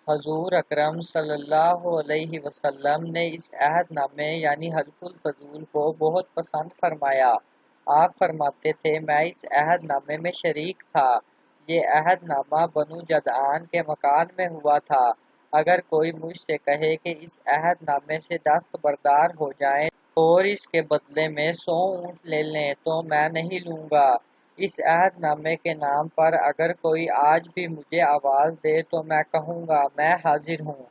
حضور اکرم صلی اللہ علیہ وسلم نے اس عہد نامے یعنی حلف الفضول کو بہت پسند فرمایا۔ آپ فرماتے تھے میں اس عہد نامے میں شریک تھا۔ یہ عہد نامہ بنو جدعان کے مکان میں ہوا تھا۔ اگر کوئی مجھ سے کہے کہ اس عہد نامے سے دستبردار ہو جائیں اور اس کے بدلے میں 100 اونٹ لے لیں تو میں نہیں لوں گا۔ اس عہد نامے کے نام پر اگر کوئی آج بھی مجھے آواز دے تو میں کہوں گا میں حاضر ہوں۔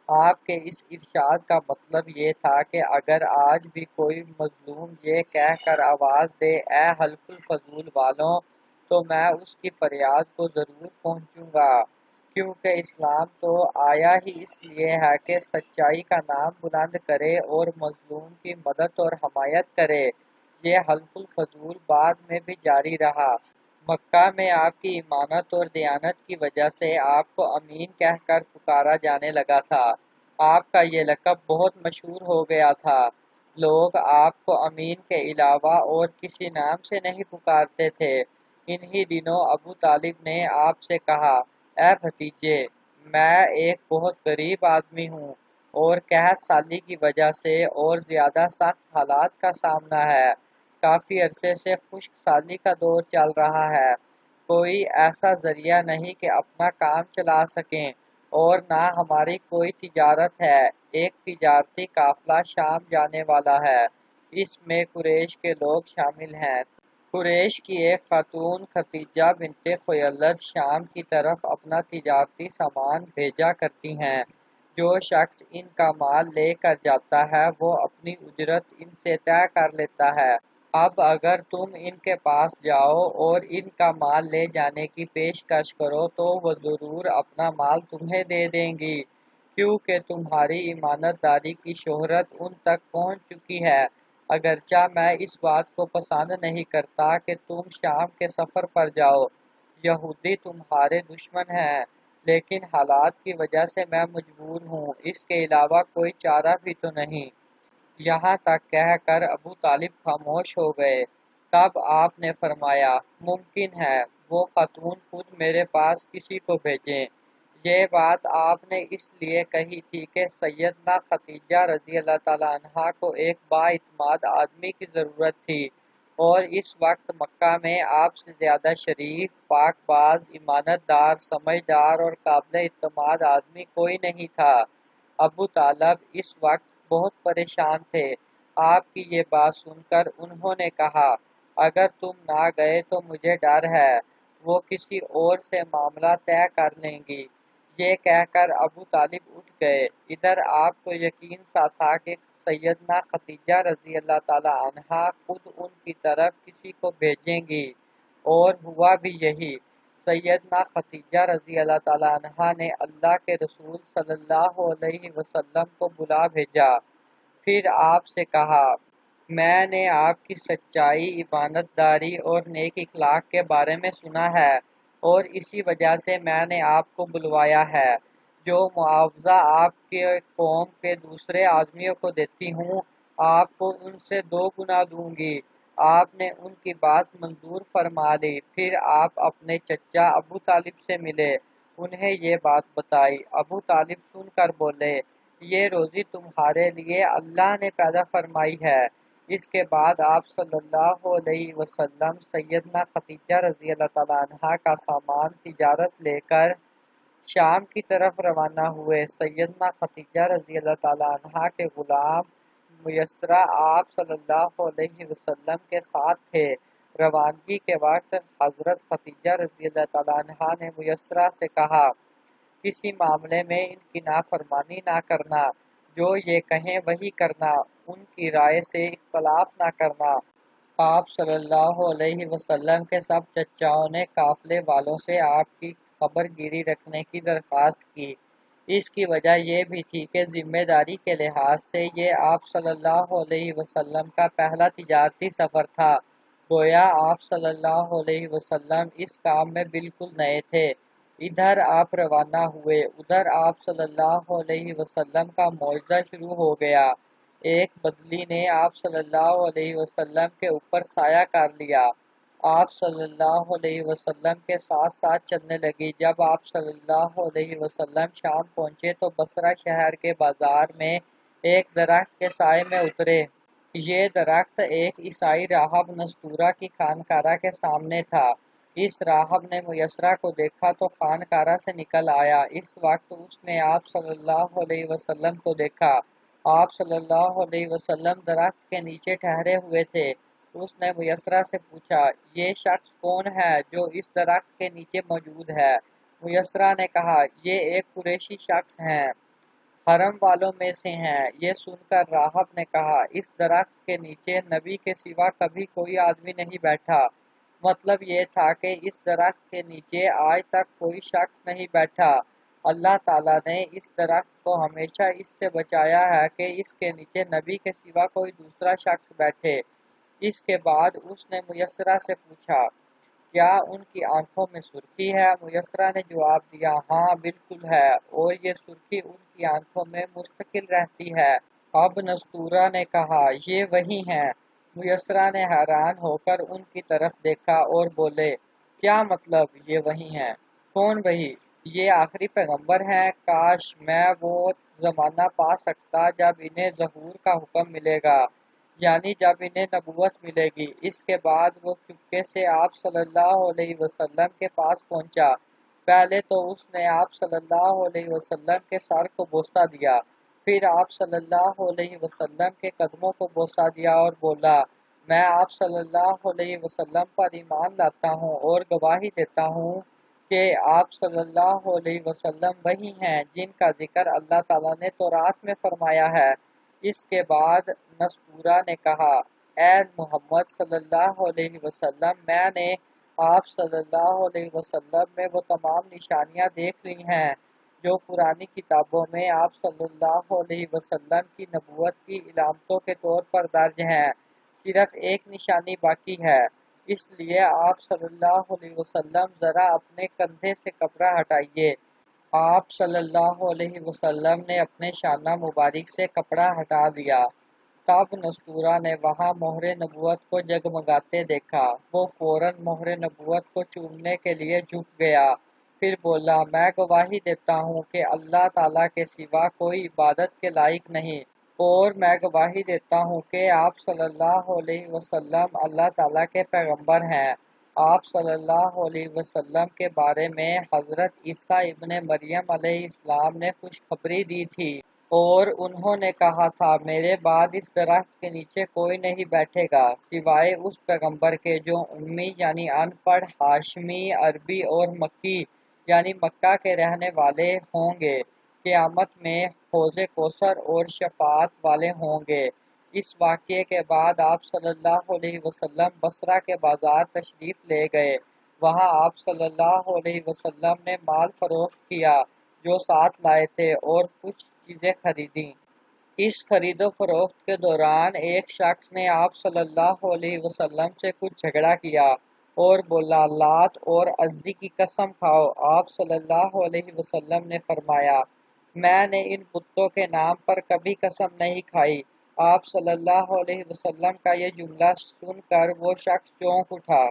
آپ کے اس ارشاد کا مطلب یہ تھا کہ اگر آج بھی کوئی مظلوم یہ کہہ کر آواز دے اے حلف الفضول والوں تو میں اس کی فریاد کو ضرور پہنچوں گا، کیونکہ اسلام تو آیا ہی اس لیے ہے کہ سچائی کا نام بلند کرے اور مظلوم کی مدد اور حمایت کرے۔ یہ حلف الفضول بعد میں بھی جاری رہا۔ مکہ میں آپ کی امانت اور دیانت کی وجہ سے آپ کو امین کہہ کر پکارا جانے لگا تھا۔ آپ کا یہ لقب بہت مشہور ہو گیا تھا۔ لوگ آپ کو امین کے علاوہ اور کسی نام سے نہیں پکارتے تھے۔ انہی دنوں ابو طالب نے آپ سے کہا، اے بھتیجے، میں ایک بہت غریب آدمی ہوں اور قحط سالی کی وجہ سے اور زیادہ سخت حالات کا سامنا ہے۔ کافی عرصے سے خشک سالی کا دور چل رہا ہے۔ کوئی ایسا ذریعہ نہیں کہ اپنا کام چلا سکیں اور نہ ہماری کوئی تجارت ہے۔ ایک تجارتی قافلہ شام جانے والا ہے، اس میں قریش کے لوگ شامل ہیں۔ قریش کی ایک خاتون ختیجہ بنت خویلد شام کی طرف اپنا تجارتی سامان بھیجا کرتی ہیں۔ جو شخص ان کا مال لے کر جاتا ہے وہ اپنی اجرت ان سے طے کر لیتا ہے۔ اب اگر تم ان کے پاس جاؤ اور ان کا مال لے جانے کی پیشکش کرو تو وہ ضرور اپنا مال تمہیں دے دیں گی، کیونکہ تمہاری امانت داری کی شہرت ان تک پہنچ چکی ہے۔ اگرچہ میں اس بات کو پسند نہیں کرتا کہ تم شام کے سفر پر جاؤ، یہودی تمہارے دشمن ہیں، لیکن حالات کی وجہ سے میں مجبور ہوں، اس کے علاوہ کوئی چارہ بھی تو نہیں۔ یہاں تک کہہ کر ابو طالب خاموش ہو گئے۔ تب آپ نے فرمایا، ممکن ہے وہ خاتون خود میرے پاس کسی کو بھیجیں۔ یہ بات آپ نے اس لیے کہی تھی کہ سیدنا خدیجہ رضی اللہ تعالیٰ عنہا کو ایک بااعتماد آدمی کی ضرورت تھی، اور اس وقت مکہ میں آپ سے زیادہ شریف، پاک باز، امانت دار، سمجھدار اور قابل اعتماد آدمی کوئی نہیں تھا۔ ابو طالب اس وقت بہت پریشان تھے۔ آپ کی یہ بات سن کر انہوں نے کہا، اگر تم نہ گئے تو مجھے ڈر ہے وہ کسی اور سے معاملہ طے کر لیں گی۔ یہ کہہ کر ابو طالب اٹھ گئے۔ ادھر آپ کو یقین سا تھا کہ سیدنا خدیجہ رضی اللہ تعالیٰ عنہا خود ان کی طرف کسی کو بھیجیں گی، اور ہوا بھی یہی۔ سیدنا خدیجہ رضی اللہ تعالیٰ عنہا نے اللہ کے رسول صلی اللہ علیہ وسلم کو بلا بھیجا۔ پھر آپ سے کہا، میں نے آپ کی سچائی، امانت داری اور نیک اخلاق کے بارے میں سنا ہے، اور اسی وجہ سے میں نے آپ کو بلوایا ہے۔ جو معاوضہ آپ کے قوم کے دوسرے آدمیوں کو دیتی ہوں، آپ کو ان سے 2 گنا دوں گی۔ آپ نے ان کی بات منظور فرما لی۔ پھر آپ اپنے چچا ابو طالب سے ملے، انہیں یہ بات بتائی۔ ابو طالب سن کر بولے، یہ روزی تمہارے لیے اللہ نے پیدا فرمائی ہے۔ اس کے بعد آپ صلی اللہ علیہ وسلم سیدنا خدیجہ رضی اللہ تعالیٰ عنہا کا سامان تجارت لے کر شام کی طرف روانہ ہوئے۔ سیدنا خدیجہ رضی اللہ تعالیٰ عنہا کے غلام میسرہ آپ صلی اللہ علیہ وسلم کے ساتھ تھے۔ روانگی کے وقت حضرت خدیجہ رضی اللہ تعالیٰ عنہا نے میسرہ سے کہا، کسی معاملے میں ان کی نافرمانی نہ کرنا، جو یہ کہیں وہی کرنا، ان کی رائے سے اختلاف نہ کرنا۔ آپ صلی اللہ علیہ وسلم کے سب چچاؤں نے قافلے والوں سے آپ کی خبر گیری رکھنے کی درخواست کی۔ اس کی وجہ یہ بھی تھی کہ ذمہ داری کے لحاظ سے یہ آپ صلی اللہ علیہ وسلم کا پہلا تجارتی سفر تھا، گویا آپ صلی اللہ علیہ وسلم اس کام میں بالکل نئے تھے۔ ادھر آپ روانہ ہوئے، ادھر آپ صلی اللہ علیہ وسلم کا معجزہ شروع ہو گیا۔ ایک بدلی نے آپ صلی اللہ علیہ وسلم کے اوپر سایہ کر لیا، آپ صلی اللہ علیہ وسلم کے ساتھ ساتھ چلنے لگی۔ جب آپ صلی اللہ علیہ وسلم شام پہنچے تو بصرہ شہر کے بازار میں ایک درخت کے سائے میں اترے۔ یہ درخت ایک عیسائی راہب نستورہ کی خانقاہ کے سامنے تھا۔ اس راہب نے میسرہ کو دیکھا تو خانقاہ سے نکل آیا۔ اس وقت اس نے آپ صلی اللہ علیہ وسلم کو دیکھا۔ آپ صلی اللہ علیہ وسلم درخت کے نیچے ٹھہرے ہوئے تھے۔ اس نے میسرہ سے پوچھا، یہ شخص کون ہے جو اس درخت کے نیچے موجود ہے؟ میسرہ نے کہا، یہ ایک قریشی شخص ہیں، حرم والوں میں سے ہیں۔ یہ سن کر راہب نے کہا، اس درخت کے نیچے نبی کے سوا کبھی کوئی آدمی نہیں بیٹھا۔ مطلب یہ تھا کہ اس درخت کے نیچے آج تک کوئی شخص نہیں بیٹھا۔ اللہ تعالیٰ نے اس درخت کو ہمیشہ اس سے بچایا ہے کہ اس کے نیچے نبی کے سوا کوئی دوسرا شخص بیٹھے۔ اس کے بعد اس نے میسرہ سے پوچھا، کیا ان کی آنکھوں میں سرخی ہے؟ میسرہ نے جواب دیا، ہاں بالکل ہے، اور یہ سرخی ان کی آنکھوں میں مستقل رہتی ہے۔ اب نستورہ نے کہا، یہ وہی ہیں۔ میسرہ نے حیران ہو کر ان کی طرف دیکھا اور بولے، کیا مطلب یہ وہی ہیں؟ کون وہی؟ یہ آخری پیغمبر ہیں۔ کاش میں وہ زمانہ پا سکتا جب انہیں ظہور کا حکم ملے گا، یعنی جب انہیں نبوت ملے گی۔ اس کے بعد وہ چپکے سے آپ صلی اللہ علیہ وسلم کے پاس پہنچا۔ پہلے تو اس نے آپ صلی اللہ علیہ وسلم کے سر کو بوسہ دیا، پھر آپ صلی اللہ علیہ وسلم کے قدموں کو بوسہ دیا اور بولا، میں آپ صلی اللہ علیہ وسلم پر ایمان لاتا ہوں اور گواہی دیتا ہوں کہ آپ صلی اللہ علیہ وسلم وہی ہیں جن کا ذکر اللہ تعالیٰ نے تورات میں فرمایا ہے۔ اس کے بعد نستورہ نے کہا، اے محمد صلی اللہ علیہ وسلم، میں نے آپ صلی اللہ علیہ وسلم میں وہ تمام نشانیاں دیکھ لی ہیں جو پرانی کتابوں میں آپ صلی اللہ علیہ وسلم کی نبوت کی علامتوں کے طور پر درج ہیں۔ صرف ایک نشانی باقی ہے، اس لیے آپ صلی اللہ علیہ وسلم ذرا اپنے کندھے سے کپڑا ہٹائیے۔ آپ صلی اللہ علیہ وسلم نے اپنے شانہ مبارک سے کپڑا ہٹا دیا۔ تب نستورہ نے وہاں مہر نبوت کو جگمگاتے دیکھا۔ وہ فوراً مہر نبوت کو چومنے کے لیے جھک گیا، پھر بولا، میں گواہی دیتا ہوں کہ اللہ تعالیٰ کے سوا کوئی عبادت کے لائق نہیں، اور میں گواہی دیتا ہوں کہ آپ صلی اللہ علیہ وسلم اللہ تعالیٰ کے پیغمبر ہیں۔ آپ صلی اللہ علیہ وسلم کے بارے میں حضرت عیسیٰ ابن مریم علیہ السلام نے خوشخبری دی تھی، اور انہوں نے کہا تھا، میرے بعد اس درخت کے نیچے کوئی نہیں بیٹھے گا سوائے اس پیغمبر کے جو امی یعنی ان پڑھ، ہاشمی، عربی اور مکی یعنی مکہ کے رہنے والے ہوں گے۔ قیامت میں حوض کوثر اور شفاعت والے ہوں گے۔ اس واقعے کے بعد آپ صلی اللہ علیہ وسلم بصرہ کے بازار تشریف لے گئے۔ وہاں آپ صلی اللہ علیہ وسلم نے مال فروخت کیا جو ساتھ لائے تھے اور کچھ چیزیں خریدیں۔ اس خرید و فروخت کے دوران ایک شخص نے آپ صلی اللہ علیہ وسلم سے کچھ جھگڑا کیا اور بولا، لات اور عزی کی قسم کھاؤ۔ آپ صلی اللہ علیہ وسلم نے فرمایا، میں نے ان بتوں کے نام پر کبھی قسم نہیں کھائی۔ آپ صلی اللہ علیہ وسلم کا یہ جملہ سن کر وہ شخص چونک اٹھا۔